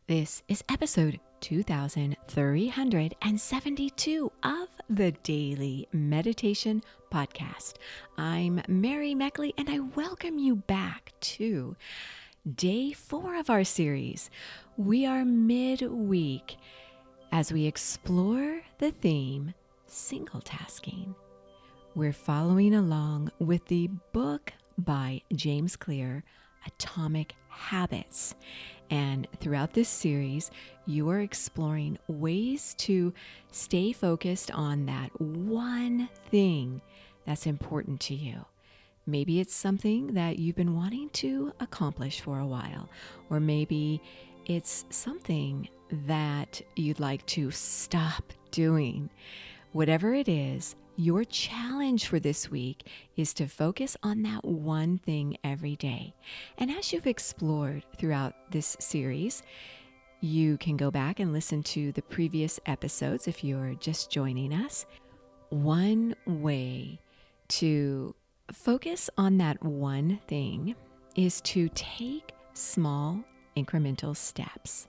This is episode 2372 of the Daily Meditation Podcast. I'm Mary Meckley, and I welcome you back to day 4 of our series. We are midweek as we explore the theme single tasking. We're following along with the book by James Clear, Atomic Habits. And throughout this series, you are exploring ways to stay focused on that one thing that's important to you. Maybe it's something that you've been wanting to accomplish for a while, or maybe it's something that you'd like to stop doing. Whatever it is, your challenge for this week is to focus on that one thing every day. And as you've explored throughout this series, you can go back and listen to the previous episodes if you're just joining us. One way to focus on that one thing is to take small incremental steps,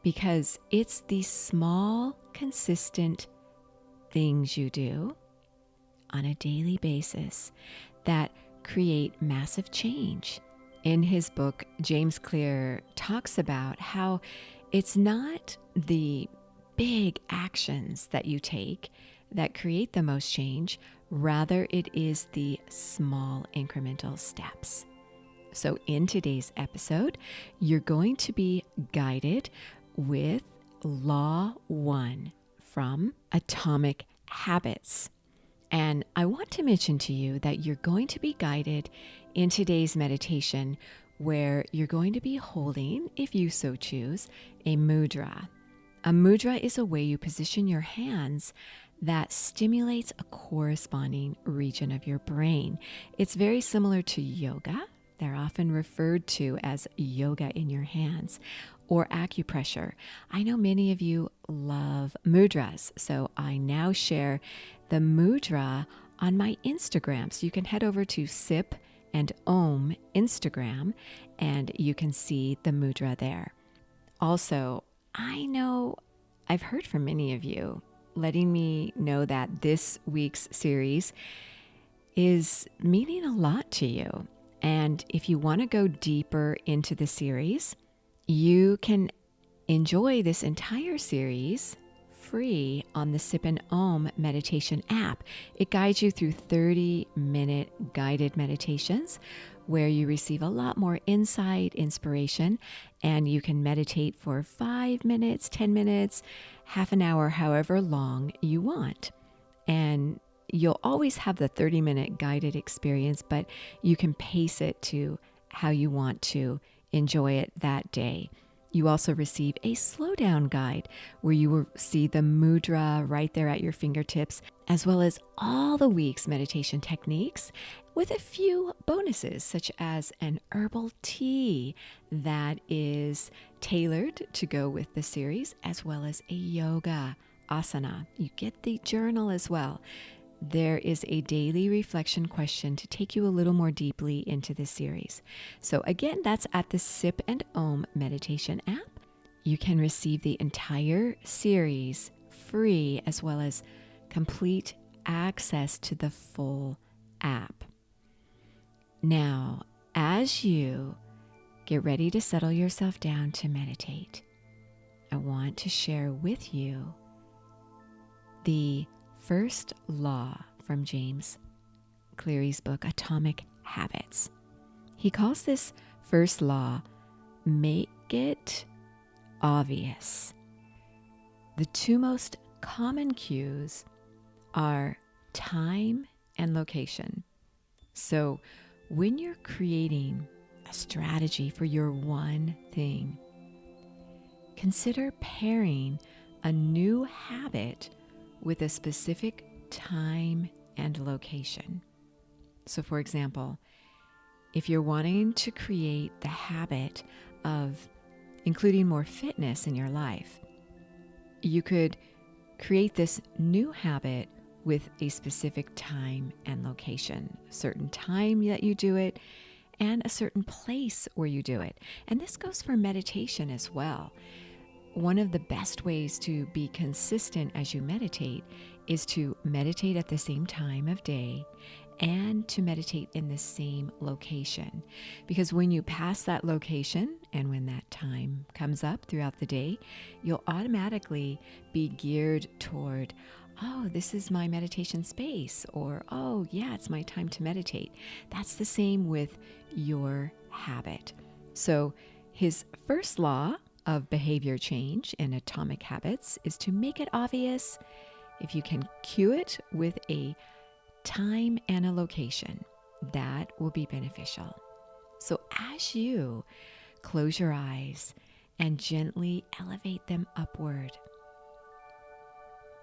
because it's the small, consistent things you do on a daily basis that create massive change. In his book, James Clear talks about how it's not the big actions that you take that create the most change, rather it is the small incremental steps. So in today's episode, you're going to be guided with Law 1 from Atomic Habits. And I want to mention to you that you're going to be guided in today's meditation where you're going to be holding, if you so choose, a mudra. A mudra is a way you position your hands that stimulates a corresponding region of your brain. It's very similar to yoga. They're often referred to as yoga in your hands, or acupressure. I know many of you love mudras, so I now share the mudra on my Instagram. So you can head over to Sip and Om Instagram, and you can see the mudra there. Also, I know I've heard from many of you letting me know that this week's series is meaning a lot to you. And if you want to go deeper into the series, you can enjoy this entire series free on the Sip and Om meditation app. It guides you through 30-minute guided meditations where you receive a lot more insight, inspiration, and you can meditate for 5 minutes, 10 minutes, half an hour, however long you want. And you'll always have the 30-minute guided experience, but you can pace it to how you want to enjoy it that day. You also receive a slow down guide where you will see the mudra right there at your fingertips, as well as all the week's meditation techniques with a few bonuses, such as an herbal tea that is tailored to go with the series, as well as a yoga asana. You get the journal as well. There is a daily reflection question to take you a little more deeply into this series. So again, that's at the Sip and Om meditation app. You can receive the entire series free, as well as complete access to the full app. Now, as you get ready to settle yourself down to meditate, I want to share with you the first law from James Clear's book, Atomic Habits. He calls this first law, make it obvious. The two most common cues are time and location. So when you're creating a strategy for your one thing, consider pairing a new habit with a specific time and location. So for example, if you're wanting to create the habit of including more fitness in your life, you could create this new habit with a specific time and location, a certain time that you do it, and a certain place where you do it. And this goes for meditation as well. one of the best ways to be consistent as you meditate is to meditate at the same time of day and to meditate in the same location. Because when you pass that location and when that time comes up throughout the day, you'll automatically be geared toward, oh, this is my meditation space, or, oh, yeah, it's my time to meditate. That's the same with your habit. So his first law of behavior change in Atomic Habits is to make it obvious. If you can cue it with a time and a location, that will be beneficial. So as you close your eyes and gently elevate them upward,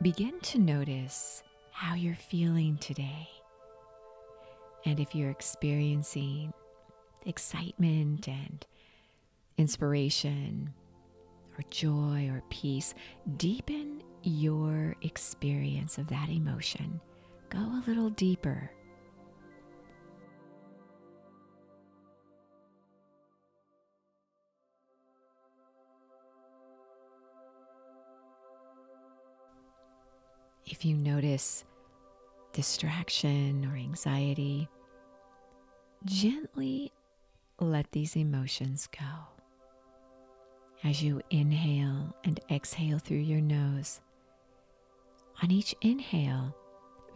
begin to notice how you're feeling today. And if you're experiencing excitement and inspiration or joy or peace, deepen your experience of that emotion. Go a little deeper. If you notice distraction or anxiety, gently let these emotions go. As you inhale and exhale through your nose, on each inhale,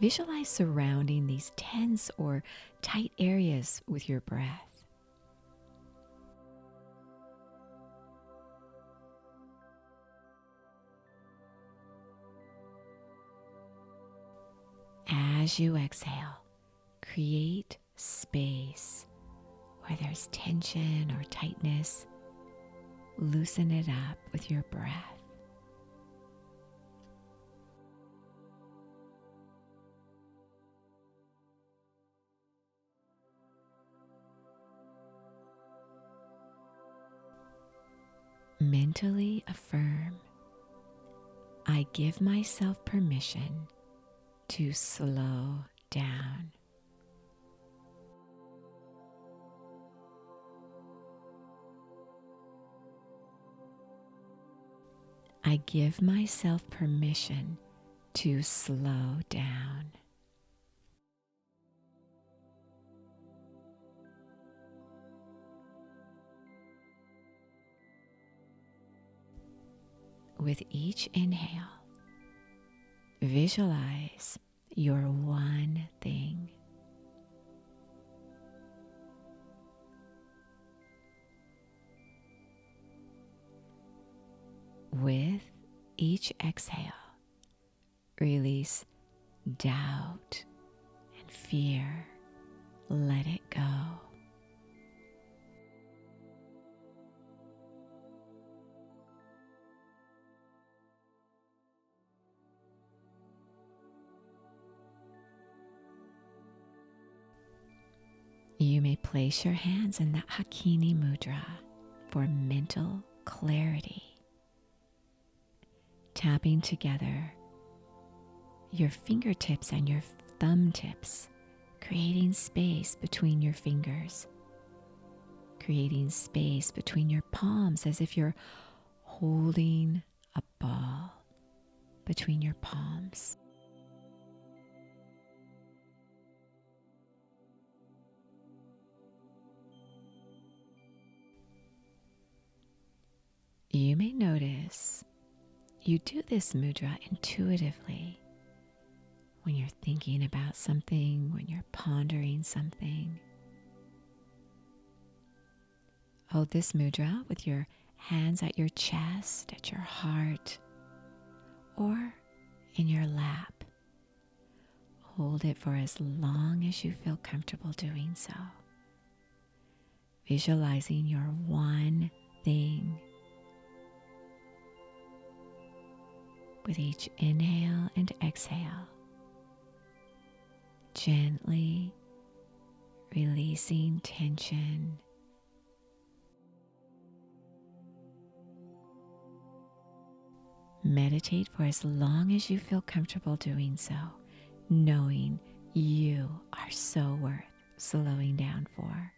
visualize surrounding these tense or tight areas with your breath. As you exhale, create space where there's tension or tightness. Loosen it up with your breath. Mentally affirm, I give myself permission to slow down. I give myself permission to slow down. With each inhale, visualize your one thing. With each exhale, release doubt and fear. Let it go. You may place your hands in the Hakini Mudra for mental clarity. Tapping together your fingertips and your thumb tips, creating space between your fingers, creating space between your palms as if you're holding a ball between your palms. You may notice you do this mudra intuitively when you're thinking about something, when you're pondering something. Hold this mudra with your hands at your chest, at your heart, or in your lap. Hold it for as long as you feel comfortable doing so. Visualizing your one thing. With each inhale and exhale, gently releasing tension. Meditate for as long as you feel comfortable doing so, knowing you are so worth slowing down for.